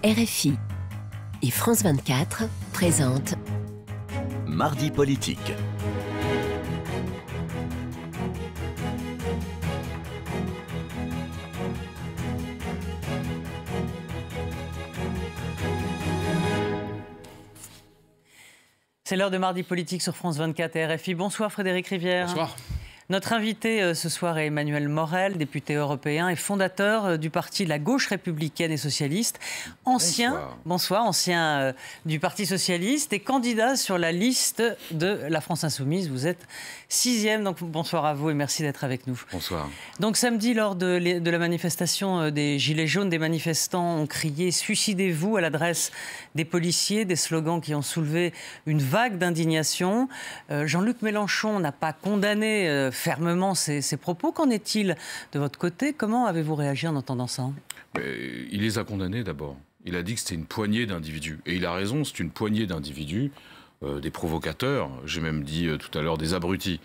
RFI et France 24 présentent Mardi politique. C'est l'heure de Mardi politique sur France 24 et RFI. Bonsoir Frédéric Rivière. Bonsoir. Notre invité ce soir est Emmanuel Morel, député européen et fondateur du parti La Gauche républicaine et socialiste, ancien du Parti socialiste et candidat sur la liste de la France insoumise. Vous êtes 6e, donc bonsoir à vous et merci d'être avec nous. Bonsoir. Donc samedi, lors de la manifestation des Gilets jaunes, des manifestants ont crié « Suicidez-vous » à l'adresse des policiers, des slogans qui ont soulevé une vague d'indignation. Jean-Luc Mélenchon n'a pas condamné fermement ces propos. Qu'en est-il de votre côté? Comment avez-vous réagi en entendant ça? Il les a condamnés d'abord. Il a dit que c'était une poignée d'individus. Et il a raison, c'est une poignée d'individus, des provocateurs, j'ai même dit tout à l'heure des abrutis,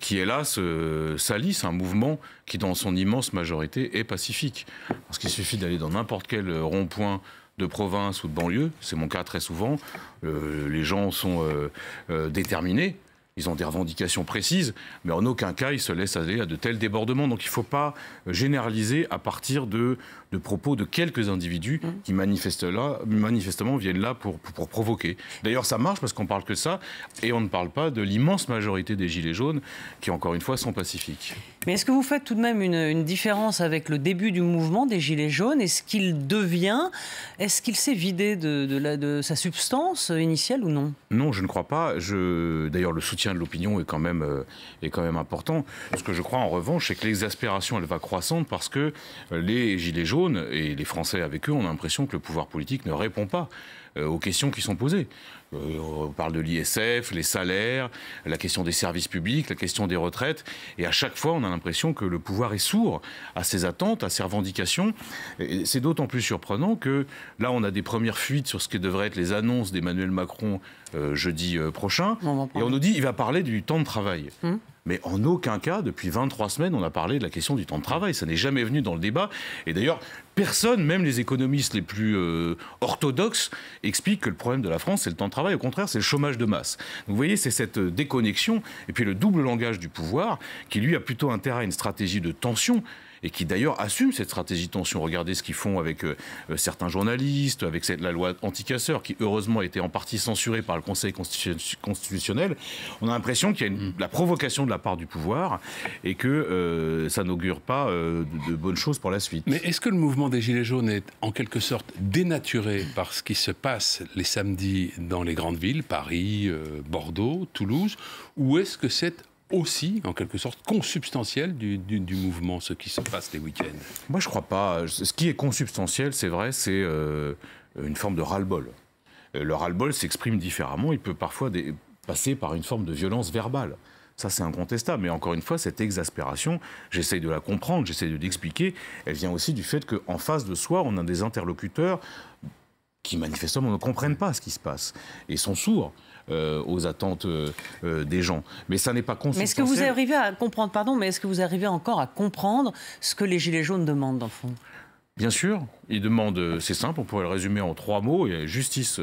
qui hélas salissent un mouvement qui dans son immense majorité est pacifique. Parce qu'il suffit d'aller dans n'importe quel rond-point de province ou de banlieue, c'est mon cas très souvent, les gens sont déterminés. Ils ont des revendications précises, mais en aucun cas ils se laissent aller à de tels débordements. Donc il ne faut pas généraliser à partir de propos de quelques individus qui manifestement viennent là pour provoquer. D'ailleurs ça marche parce qu'on ne parle que de ça, et on ne parle pas de l'immense majorité des Gilets jaunes qui, encore une fois, sont pacifiques. Mais est-ce que vous faites tout de même une différence avec le début du mouvement des Gilets jaunes? Est-ce qu'il devient, est-ce qu'il s'est vidé de sa substance initiale ou non? Non, je ne crois pas. D'ailleurs, le soutien de l'opinion est quand même important. Ce que je crois en revanche, c'est que l'exaspération elle va croissante parce que les Gilets jaunes et les Français avec eux ont l'impression que le pouvoir politique ne répond pas aux questions qui sont posées. On parle de l'ISF, les salaires, la question des services publics, la question des retraites. Et à chaque fois, on a l'impression que le pouvoir est sourd à ses attentes, à ses revendications. Et c'est d'autant plus surprenant que là, on a des premières fuites sur ce qui devraient être les annonces d'Emmanuel Macron jeudi prochain. Et on nous dit qu'il va parler du temps de travail. Mais en aucun cas, depuis 23 semaines, on a parlé de la question du temps de travail. Ça n'est jamais venu dans le débat. Et d'ailleurs, personne, même les économistes les plus orthodoxes, explique que le problème de la France, c'est le temps de travail. Au contraire, c'est le chômage de masse. Donc vous voyez, c'est cette déconnexion et puis le double langage du pouvoir qui, lui, a plutôt intérêt à une stratégie de tension et qui d'ailleurs assume cette stratégie de tension. Regardez ce qu'ils font avec certains journalistes, avec la loi anti-casseurs, qui heureusement a été en partie censurée par le Conseil constitutionnel. On a l'impression qu'il y a la provocation de la part du pouvoir et que ça n'augure pas de bonnes choses pour la suite. Mais est-ce que le mouvement des Gilets jaunes est en quelque sorte dénaturé par ce qui se passe les samedis dans les grandes villes, Paris, Bordeaux, Toulouse, ou est-ce que c'est aussi, en quelque sorte, consubstantiel du mouvement, ce qui se passe les week-ends? Moi, je ne crois pas. Ce qui est consubstantiel, c'est vrai, c'est une forme de ras-le-bol. Le ras-le-bol s'exprime différemment. Il peut parfois passer par une forme de violence verbale. Ça, c'est incontestable. Mais encore une fois, cette exaspération, j'essaye de la comprendre, j'essaye de l'expliquer. Elle vient aussi du fait qu'en face de soi, on a des interlocuteurs qui, manifestement, ne comprennent pas ce qui se passe et sont sourds aux attentes des gens. Mais ça n'est pas consubstantiel. Mais est-ce que vous arrivez à comprendre, mais est-ce que vous arrivez encore à comprendre ce que les Gilets jaunes demandent, dans le fond? Bien sûr, ils demandent, c'est simple, on pourrait le résumer en 3 mots, il y a justice,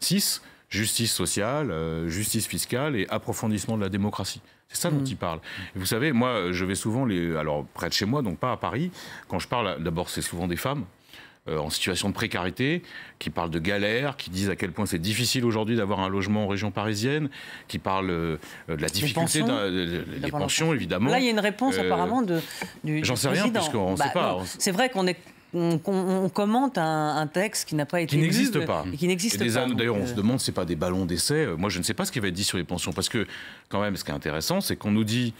6, justice sociale, justice fiscale et approfondissement de la démocratie. C'est ça dont ils parlent. Et vous savez, moi, je vais souvent, alors près de chez moi, donc pas à Paris, quand je parle, d'abord, c'est souvent des femmes, en situation de précarité, qui parlent de galère, qui disent à quel point c'est difficile aujourd'hui d'avoir un logement en région parisienne, qui parlent de la difficulté des pensions, évidemment. Là, il y a une réponse apparemment du président. J'en sais rien, puisqu'on ne sait pas. C'est vrai qu'on commente un texte qui n'a pas été qui n'existe pas. Et qui n'existe pas. D'ailleurs, on se demande si ce n'est pas des ballons d'essai. Moi, je ne sais pas ce qui va être dit sur les pensions. Parce que, quand même, ce qui est intéressant, c'est qu'on nous dit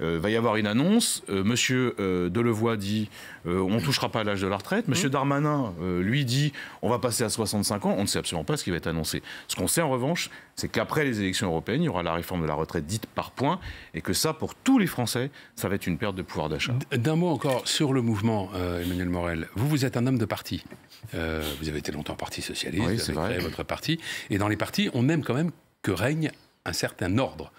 va y avoir une annonce. Monsieur Delevoye dit on ne touchera pas à l'âge de la retraite. Monsieur Darmanin, lui, dit on va passer à 65 ans. On ne sait absolument pas ce qui va être annoncé. Ce qu'on sait, en revanche, c'est qu'après les élections européennes, il y aura la réforme de la retraite dite par points. Et que ça, pour tous les Français, ça va être une perte de pouvoir d'achat. D'un mot encore sur le mouvement, Emmanuel Morel. Vous êtes un homme de parti. Vous avez été longtemps parti socialiste, oui, vous avez créé votre parti. Et dans les partis, on aime quand même que règne un certain ordre.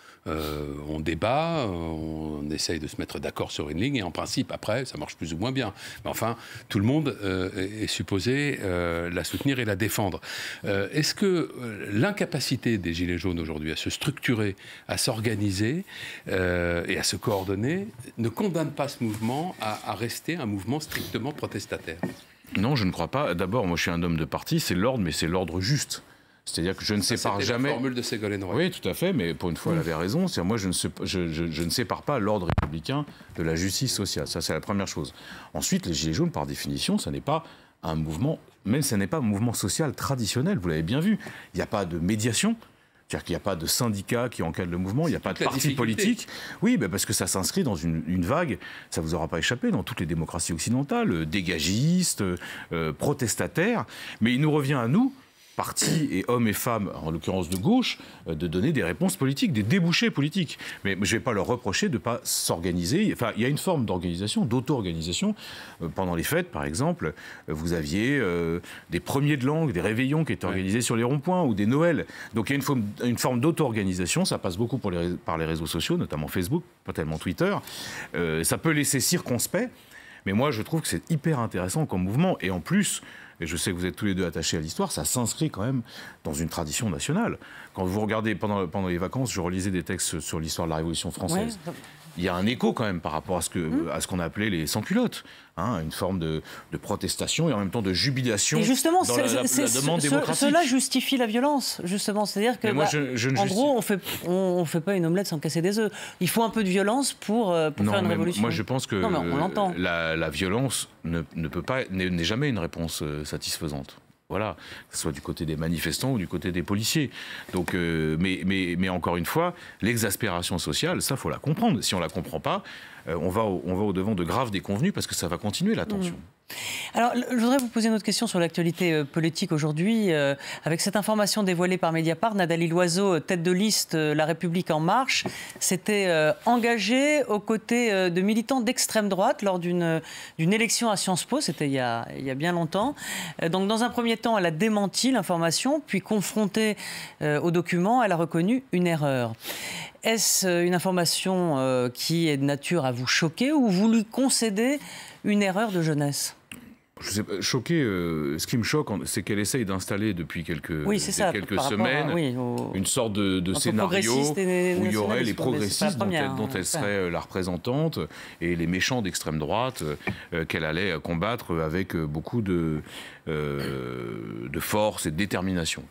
On débat, on essaye de se mettre d'accord sur une ligne et en principe, après, ça marche plus ou moins bien. Mais enfin, tout le monde est supposé la soutenir et la défendre. Est-ce que l'incapacité des Gilets jaunes aujourd'hui à se structurer, à s'organiser et à se coordonner ne condamne pas ce mouvement à rester un mouvement strictement protestataire? Non, je ne crois pas. D'abord, moi je suis un homme de parti, c'est l'ordre, mais c'est l'ordre juste. C'est-à-dire que je ne sépare jamais... la formule de Ségolène Royal. Oui, tout à fait, mais pour une fois, elle avait raison. C'est-à-dire, moi, je ne sépare pas l'ordre républicain de la justice sociale. Ça, c'est la première chose. Ensuite, les Gilets jaunes, par définition, ça n'est pas un mouvement... Même ça n'est pas un mouvement social traditionnel, vous l'avez bien vu. Il n'y a pas de médiation. C'est-à-dire qu'il n'y a pas de syndicat qui encadre le mouvement, il n'y a pas de parti politique. Oui, ben parce que ça s'inscrit dans une vague, ça ne vous aura pas échappé, dans toutes les démocraties occidentales, dégagistes, protestataires. Mais il nous revient à nous, partis et hommes et femmes, en l'occurrence de gauche, de donner des réponses politiques, des débouchés politiques. Mais je ne vais pas leur reprocher de ne pas s'organiser. Enfin, il y a une forme d'organisation, d'auto-organisation. Pendant les fêtes, par exemple, vous aviez des premiers de langue, des réveillons qui étaient organisés sur les ronds-points ou des Noëls. Donc il y a une forme d'auto-organisation. Ça passe beaucoup par les réseaux sociaux, notamment Facebook, pas tellement Twitter. Ça peut laisser circonspect. Mais moi, je trouve que c'est hyper intéressant comme mouvement. Et en plus... Et je sais que vous êtes tous les deux attachés à l'histoire, ça s'inscrit quand même dans une tradition nationale. Quand vous regardez, pendant les vacances, je relisais des textes sur l'histoire de la Révolution française. Ouais. Il y a un écho quand même par rapport à ce qu'on a appelé les sans-culottes. Une forme de protestation et en même temps de jubilation dans la demande démocratique. Cela justifie la violence, justement. C'est-à-dire que, en gros, on fait pas une omelette sans casser des œufs. Il faut un peu de violence pour faire une révolution. Moi, je pense que la violence n'est jamais une réponse satisfaisante. Voilà, que ce soit du côté des manifestants ou du côté des policiers. Donc, mais encore une fois, l'exaspération sociale, ça, faut la comprendre. Si on la comprend pas, on va au-devant de graves déconvenues parce que ça va continuer la tension. Alors, je voudrais vous poser une autre question sur l'actualité politique aujourd'hui. Avec cette information dévoilée par Mediapart, Nathalie Loiseau, tête de liste La République En Marche, s'était engagée aux côtés de militants d'extrême droite lors d'une élection à Sciences Po, c'était il y a bien longtemps. Donc, dans un premier temps, elle a démenti l'information, puis confrontée aux documents, elle a reconnu une erreur. Est-ce une information qui est de nature à vous choquer ou vous lui concédez une erreur de jeunesse ? Je sais pas, choqué, ce qui me choque, c'est qu'elle essaye d'installer depuis quelques semaines une sorte de scénario où il y aurait les progressistes dont elle serait la représentante et les méchants d'extrême droite qu'elle allait combattre avec beaucoup de force et de détermination.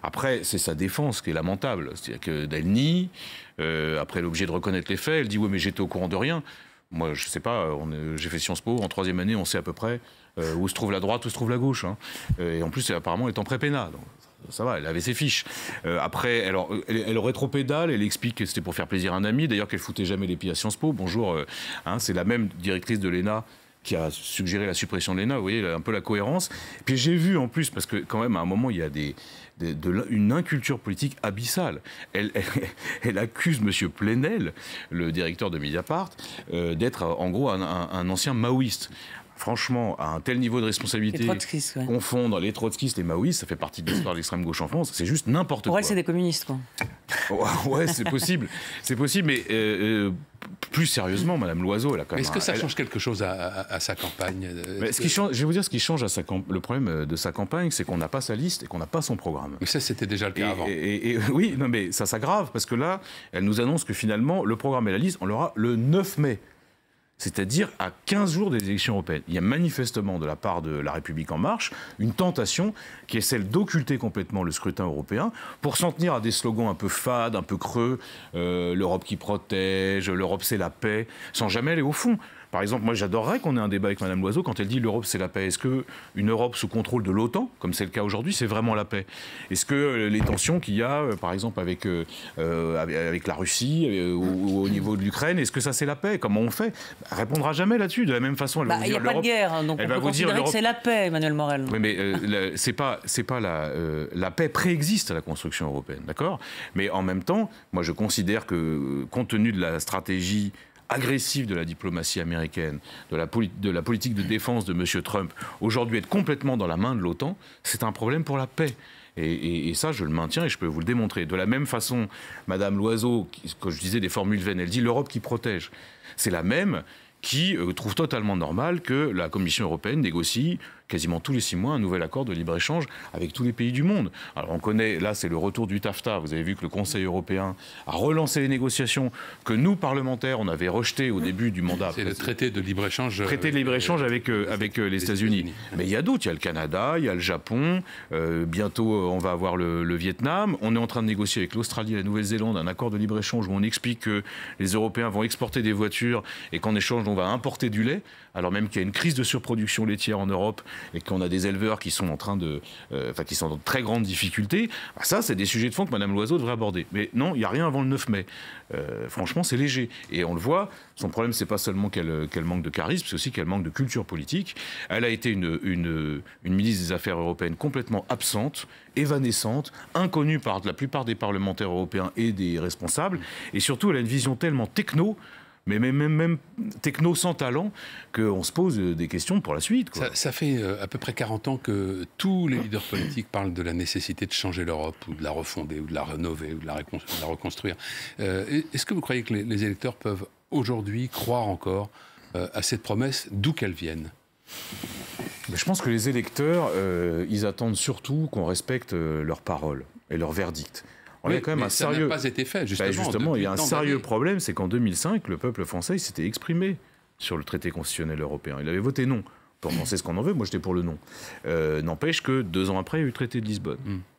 Après, c'est sa défense qui est lamentable. C'est-à-dire qu'elle nie, après elle est obligée de reconnaître les faits, elle dit « oui mais j'étais au courant de rien ». Moi, je ne sais pas, j'ai fait Sciences Po, en 3e année, on sait à peu près où se trouve la droite, où se trouve la gauche. Et en plus, apparemment, elle est en pré-pénat. Donc, ça va, elle avait ses fiches. Après, elle rétropédale, elle explique que c'était pour faire plaisir à un ami, d'ailleurs qu'elle foutait jamais les pieds à Sciences Po. Bonjour, c'est la même directrice de l'ENA qui a suggéré la suppression de l'ENA, vous voyez, un peu la cohérence. Et puis j'ai vu en plus, parce que quand même, à un moment, il y a une inculture politique abyssale. Elle accuse M. Plenel, le directeur de Mediapart, d'être en gros un ancien maoïste. Franchement, à un tel niveau de responsabilité, confondre les trotskistes et les maoïstes, ça fait partie de l'histoire de l'extrême gauche en France, c'est juste n'importe quoi. Pour elle, c'est des communistes, quoi. Ouais, c'est possible. C'est possible, mais plus sérieusement, Madame Loiseau, elle a quand même... Est-ce que ça change quelque chose à sa campagne ? Je vais vous dire ce qui change le problème de sa campagne, c'est qu'on n'a pas sa liste et qu'on n'a pas son programme. Mais ça, c'était déjà le cas avant. Oui, non, mais ça s'aggrave, parce que là, elle nous annonce que finalement, le programme et la liste, on l'aura le 9 mai. C'est-à-dire à 15 jours des élections européennes. Il y a manifestement de la part de La République En Marche une tentation qui est celle d'occulter complètement le scrutin européen pour s'en tenir à des slogans un peu fades, un peu creux, l'Europe qui protège, l'Europe c'est la paix, sans jamais aller au fond. Par exemple, moi j'adorerais qu'on ait un débat avec Mme Loiseau quand elle dit l'Europe c'est la paix. Est-ce qu'une Europe sous contrôle de l'OTAN, comme c'est le cas aujourd'hui, c'est vraiment la paix ? Est-ce que les tensions qu'il y a, par exemple, avec la Russie ou au niveau de l'Ukraine, est-ce que ça c'est la paix ? Comment on fait ? Elle répondra jamais là-dessus. De la même façon, elle va vous dire il n'y a pas de guerre, donc on peut considérer que c'est la paix, Emmanuel Morel. Oui, mais c'est pas la paix préexiste à la construction européenne, d'accord ? Mais en même temps, moi je considère que, compte tenu de la stratégie agressive de la diplomatie américaine, de la politique de défense de M. Trump, aujourd'hui être complètement dans la main de l'OTAN, c'est un problème pour la paix. Et ça, je le maintiens et je peux vous le démontrer. De la même façon, Madame Loiseau, que je disais des formules vaines, elle dit l'Europe qui protège. C'est la même qui trouve totalement normal que la Commission européenne négocie quasiment tous les 6 mois un nouvel accord de libre-échange avec tous les pays du monde. Alors on connaît, là c'est le retour du TAFTA, vous avez vu que le Conseil européen a relancé les négociations que nous, parlementaires, on avait rejetées au début du mandat. C'est le traité de libre-échange. Traité de libre-échange avec les États-Unis. Mais il y a d'autres, il y a le Canada, il y a le Japon, bientôt on va avoir le Vietnam, on est en train de négocier avec l'Australie et la Nouvelle-Zélande un accord de libre-échange où on explique que les Européens vont exporter des voitures et qu'en échange on va importer du lait, alors même qu'il y a une crise de surproduction laitière en Europe et qu'on a des éleveurs qui sont en train qui sont dans de très grandes difficultés. Ça, c'est des sujets de fond que Mme Loiseau devrait aborder. Mais non, il n'y a rien avant le 9 mai. Franchement, c'est léger. Et on le voit, son problème, c'est pas seulement qu'elle manque de charisme, c'est aussi qu'elle manque de culture politique. Elle a été une ministre des Affaires européennes complètement absente, évanescente, inconnue par la plupart des parlementaires européens et des responsables. Et surtout, elle a une vision tellement techno, mais même techno sans talent, qu'on se pose des questions pour la suite, quoi. Ça fait à peu près 40 ans que tous les leaders politiques parlent de la nécessité de changer l'Europe, ou de la refonder, ou de la rénover, ou de la reconstruire. Est-ce que vous croyez que les électeurs peuvent aujourd'hui croire encore à cette promesse, d'où qu'elle vienne ? Je pense que les électeurs, ils attendent surtout qu'on respecte leurs paroles et leurs verdicts. Oui, quand même ça n'a pas été fait, justement. Justement, il y a un sérieux problème, c'est qu'en 2005, le peuple français s'était exprimé sur le traité constitutionnel européen. Il avait voté non. Pour penser ce qu'on en veut, moi j'étais pour le non. N'empêche que 2 ans après, il y a eu le traité de Lisbonne,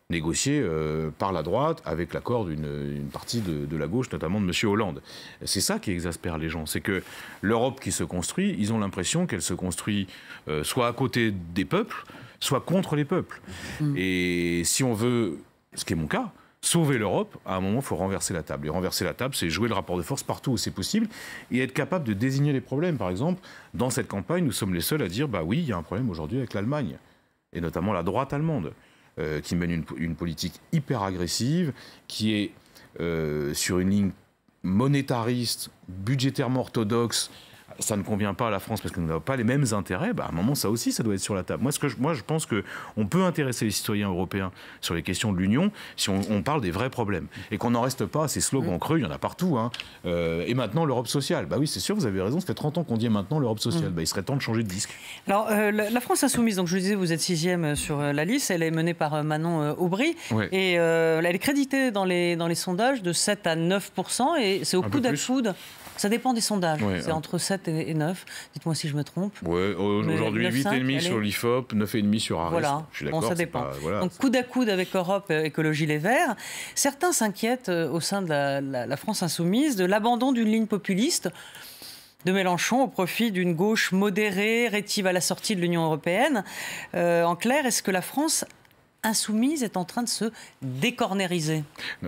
négocié par la droite avec l'accord d'une partie de la gauche, notamment de M. Hollande. C'est ça qui exaspère les gens, c'est que l'Europe qui se construit, ils ont l'impression qu'elle se construit soit à côté des peuples, soit contre les peuples. Et si on veut, ce qui est mon cas, sauver l'Europe, à un moment, il faut renverser la table. Et renverser la table, c'est jouer le rapport de force partout où c'est possible et être capable de désigner les problèmes. Par exemple, dans cette campagne, nous sommes les seuls à dire bah oui, il y a un problème aujourd'hui avec l'Allemagne, et notamment la droite allemande, qui mène une politique hyper agressive, qui est sur une ligne monétariste, budgétairement orthodoxe. Ça ne convient pas à la France parce que nous n'avons pas les mêmes intérêts, à un moment, ça aussi, ça doit être sur la table. Moi, je pense qu'on peut intéresser les citoyens européens sur les questions de l'Union si on parle des vrais problèmes. Et qu'on n'en reste pas à ces slogans creux, il y en a partout. Et maintenant, l'Europe sociale. Oui, c'est sûr, vous avez raison, ça fait 30 ans qu'on dit maintenant l'Europe sociale. Il serait temps de changer de disque. Alors, la France insoumise, donc je le disais, vous êtes 6e sur la liste, elle est menée par Manon Aubry. Ouais. Et elle est créditée dans les sondages de 7 à 9%, et c'est au coude à coude. Ça dépend des sondages, c'est entre 7 et 9. Dites-moi si je me trompe. Aujourd'hui, 8,5 sur l'IFOP, 9,5 sur Harris. Voilà, je suis d'accord. Ça dépend. Donc, coude à coude avec Europe Écologie Les Verts. Certains s'inquiètent au sein de la France insoumise de l'abandon d'une ligne populiste de Mélenchon au profit d'une gauche modérée, rétive à la sortie de l'Union européenne. En clair, est-ce que la France insoumise est en train de se décornériser?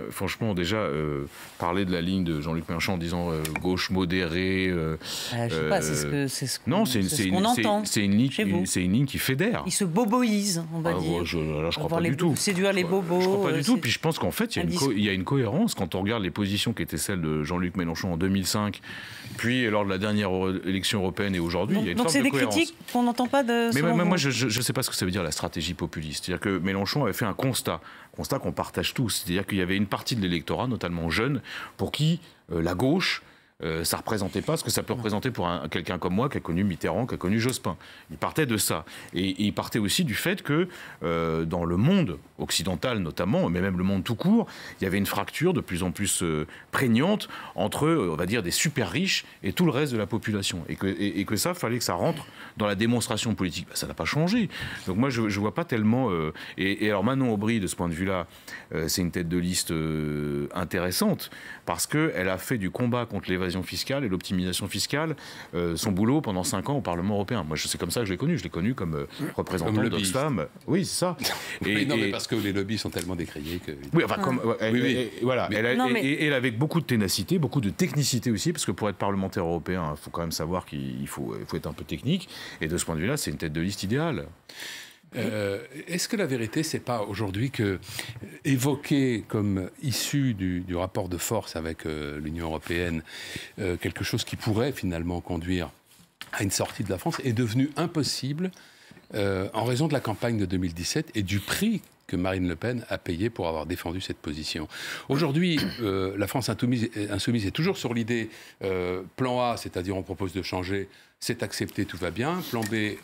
Franchement, déjà, parler de la ligne de Jean-Luc Mélenchon en disant gauche modérée... je sais pas, c'est ce qu'on entend. C'est une ligne qui fédère. Il se boboise, on va dire. Je crois pas du tout. Séduire les bobos. Je crois pas du tout. Puis je pense qu'en fait, il y a une cohérence quand on regarde les positions qui étaient celles de Jean-Luc Mélenchon en 2005, puis lors de la dernière élection européenne et aujourd'hui, il y a une forme de cohérence. Donc c'est des critiques qu'on n'entend pas de... Mais moi, je sais pas ce que ça veut dire, la stratégie populiste. C'est-à-dire que Mélenchon avait fait un constat qu'on partage tous. C'est-à-dire qu'il y avait une partie de l'électorat, notamment jeune, pour qui la gauche, ça ne représentait pas ce que ça peut représenter pour quelqu'un comme moi qui a connu Mitterrand, qui a connu Jospin. Il partait de ça. Et il partait aussi du fait que dans le monde occidental notamment, mais même le monde tout court, il y avait une fracture de plus en plus prégnante entre, on va dire, des super riches et tout le reste de la population. Et que ça, fallait que ça rentre dans la démonstration politique. Ça n'a pas changé. Donc moi, je ne vois pas tellement... Et alors Manon Aubry, de ce point de vue-là, c'est une tête de liste intéressante parce qu'elle a fait du combat contre l'évasion fiscale et l'optimisation fiscale son boulot pendant 5 ans au Parlement européen. Moi, c'est comme ça que je l'ai connu. Je l'ai connu comme représentant d'Oxfam. Oui, c'est ça. Mais parce que les lobbies sont tellement décriés que... Oui, enfin, voilà. Elle avec beaucoup de ténacité, beaucoup de technicité aussi, parce que pour être parlementaire européen, il faut quand même savoir qu'il faut être un peu technique. Et de ce point de vue-là, c'est une tête de liste idéale. Est-ce que la vérité, c'est pas aujourd'hui que évoquer comme issue du rapport de force avec l'Union européenne quelque chose qui pourrait finalement conduire à une sortie de la France est devenu impossible en raison de la campagne de 2017 et du prix que Marine Le Pen a payé pour avoir défendu cette position. Aujourd'hui, la France insoumise est toujours sur l'idée plan A, c'est-à-dire on propose de changer, c'est accepté, tout va bien. Plan B,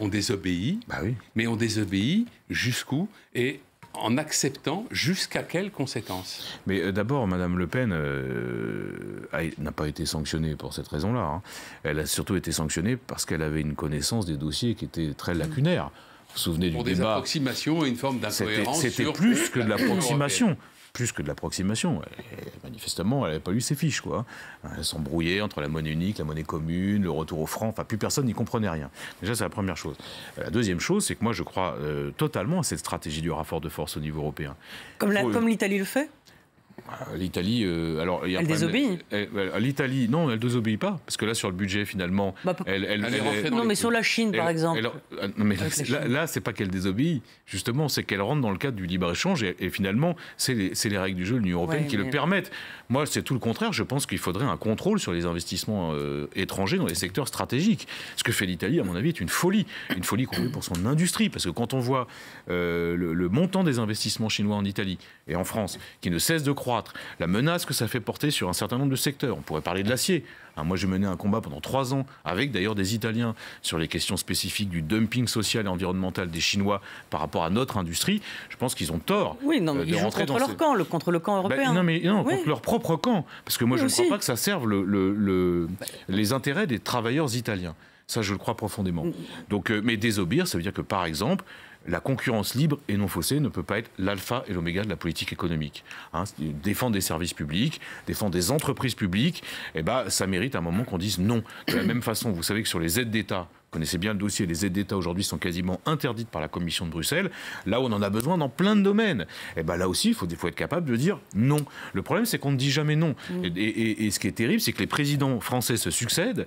on désobéit. Bah oui. Mais on désobéit jusqu'où et en acceptant jusqu'à quelles conséquences? Mais d'abord, Madame Le Pen n'a pas été sanctionnée pour cette raison-là. Hein. Elle a surtout été sanctionnée parce qu'elle avait une connaissance des dossiers qui était très lacunaire. Vous vous souvenez du débat? Pour des approximations et une forme d'incohérence. C'était plus que de l'approximation. Plus que de l'approximation. Manifestement, elle n'avait pas lu ses fiches, quoi. Elle s'embrouillait entre la monnaie unique, la monnaie commune, le retour au franc. Enfin, plus personne n'y comprenait rien. Déjà, c'est la première chose. La deuxième chose, c'est que moi, je crois totalement à cette stratégie du rapport de force au niveau européen. Comme l'Italie le fait? L'Italie, alors elle désobéit. L'Italie, non, elle désobéit pas, parce que là sur le budget finalement, non, mais sur la Chine par exemple. Non, mais là, c'est pas qu'elle désobéit, justement, c'est qu'elle rentre dans le cadre du libre échange et finalement, c'est les règles du jeu de l'Union européenne qui le permettent. Moi, c'est tout le contraire. Je pense qu'il faudrait un contrôle sur les investissements étrangers dans les secteurs stratégiques. Ce que fait l'Italie, à mon avis, est une folie qu'on veut pour son industrie, parce que quand on voit le montant des investissements chinois en Italie et en France, qui ne cesse de croître, la menace que ça fait porter sur un certain nombre de secteurs. On pourrait parler de l'acier. Moi, j'ai mené un combat pendant 3 ans avec d'ailleurs des Italiens sur les questions spécifiques du dumping social et environnemental des Chinois par rapport à notre industrie. Je pense qu'ils ont tort. Oui, non, mais ils jouent contre leur camp, contre le camp européen. Contre leur propre camp. Parce que moi, je ne crois pas que ça serve les intérêts des travailleurs italiens. Ça, je le crois profondément. Donc, mais désobéir, ça veut dire que, par exemple, la concurrence libre et non faussée ne peut pas être l'alpha et l'oméga de la politique économique. Défendre des services publics, défendre des entreprises publiques, ça mérite à un moment qu'on dise non. De la même façon, vous savez que sur les aides d'État, vous connaissez bien le dossier, les aides d'État aujourd'hui sont quasiment interdites par la Commission de Bruxelles, là où on en a besoin dans plein de domaines. Là aussi, il faut être capable de dire non. Le problème, c'est qu'on ne dit jamais non. Et ce qui est terrible, c'est que les présidents français se succèdent,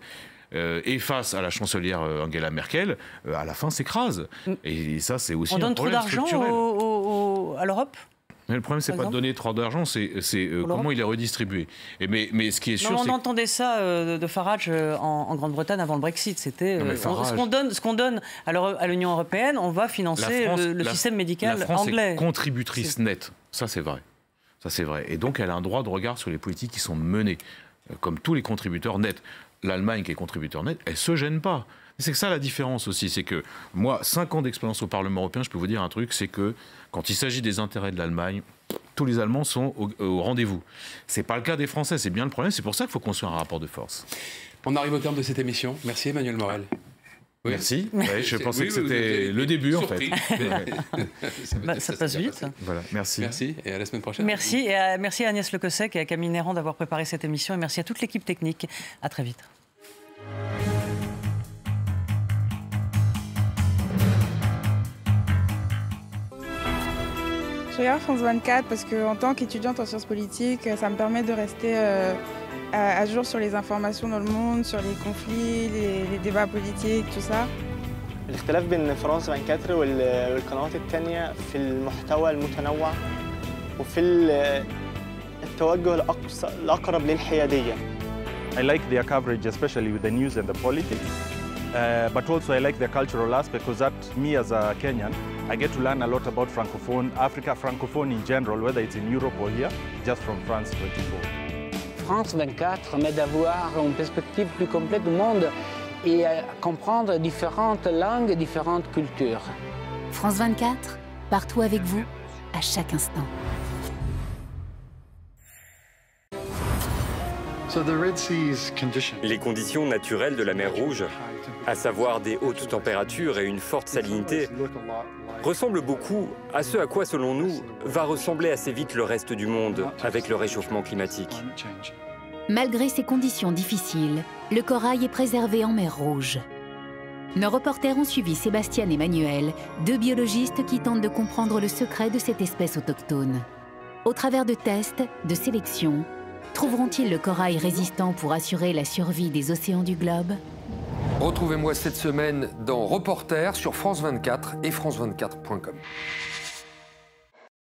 et face à la chancelière Angela Merkel, à la fin s'écrase. Et ça, c'est aussi un problème structurel. On donne trop d'argent à l'Europe ? Mais le problème, c'est pas de donner trop d'argent, c'est comment il est redistribué. Mais ce qui est sûr, on entendait ça de Farage en Grande-Bretagne avant le Brexit. C'était ce qu'on donne à l'Union européenne, on va financer le système médical anglais. La France est contributrice nette, ça c'est vrai. Ça c'est vrai. Et donc elle a un droit de regard sur les politiques qui sont menées, comme tous les contributeurs nets. L'Allemagne, qui est contributeur net, elle ne se gêne pas. C'est ça la différence aussi, c'est que moi, 5 ans d'expérience au Parlement européen, je peux vous dire un truc, c'est que quand il s'agit des intérêts de l'Allemagne, tous les Allemands sont au rendez-vous. Ce n'est pas le cas des Français, c'est bien le problème, c'est pour ça qu'il faut construire un rapport de force. On arrive au terme de cette émission. Merci Emmanuel Morel. Oui. Merci. Je pensais que c'était le début, en fait. Ça passe vite. Voilà, merci. Merci et à la semaine prochaine. Merci à Agnès Le Cossec et à Camille Néran d'avoir préparé cette émission. Et merci à toute l'équipe technique. À très vite. Je regarde France 24 parce qu'en tant qu'étudiante en sciences politiques, ça me permet de rester à jour sur les informations dans le monde, sur les conflits, les débats politiques, tout ça. الاختلاف بين فرانس 24 والقنوات الثانية في المحتوى المتنوع وفي التوجه الأقرب للحيادية. I like their coverage, especially with the news and the politics, but also I like the cultural aspect because that, me as a Kenyan, I get to learn a lot about Francophone, Africa, Francophone in general, whether it's in Europe or here, just from France 24. France 24 m'aide à voir une perspective plus complète du monde et à comprendre différentes langues et différentes cultures. France 24, partout avec vous, à chaque instant. Les conditions naturelles de la mer Rouge, à savoir des hautes températures et une forte salinité, ressemblent beaucoup à ce à quoi, selon nous, va ressembler assez vite le reste du monde avec le réchauffement climatique. Malgré ces conditions difficiles, le corail est préservé en mer Rouge. Nos reporters ont suivi Sébastien et Manuel, 2 biologistes qui tentent de comprendre le secret de cette espèce autochtone. Au travers de tests, de sélections, trouveront-ils le corail résistant pour assurer la survie des océans du globe? Retrouvez-moi cette semaine dans Reporter sur France 24 et France24.com.